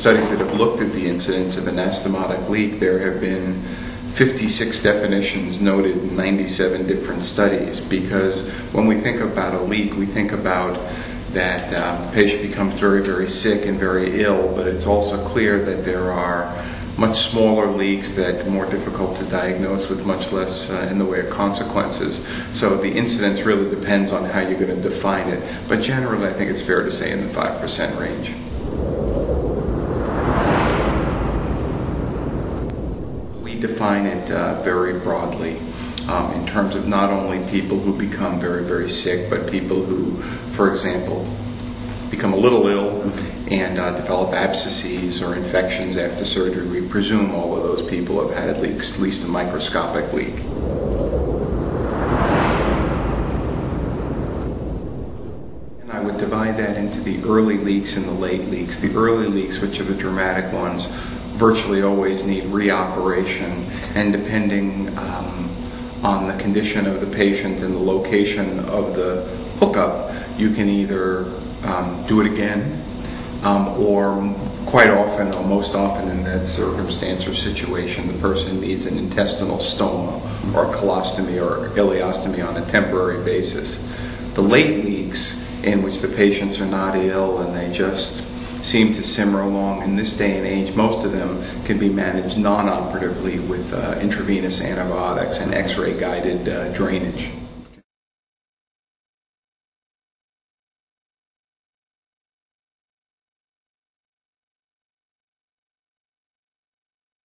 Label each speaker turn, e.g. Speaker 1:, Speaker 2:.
Speaker 1: studies that have looked at the incidence of anastomotic leak, there have been 56 definitions noted in 97 different studies, because when we think about a leak, we think about that the patient becomes very, very sick and very ill, but it's also clear that there are much smaller leaks that are more difficult to diagnose with much less in the way of consequences. So the incidence really depends on how you're going to define it, but generally I think it's fair to say in the 5% range. We define it very broadly in terms of not only people who become very, very sick, but people who, for example, become a little ill and develop abscesses or infections after surgery. We presume all of those people have had at least a microscopic leak. And I would divide that into the early leaks and the late leaks. The early leaks, which are the dramatic ones, virtually always need reoperation, and depending on the condition of the patient and the location of the hookup, you can either do it again, or quite often, or most often in that circumstance or situation, the person needs an intestinal stoma or a colostomy or ileostomy on a temporary basis. The late leaks, in which the patients are not ill and they just seem to simmer along, in this day and age, most of them can be managed non-operatively with intravenous antibiotics and X-ray guided drainage.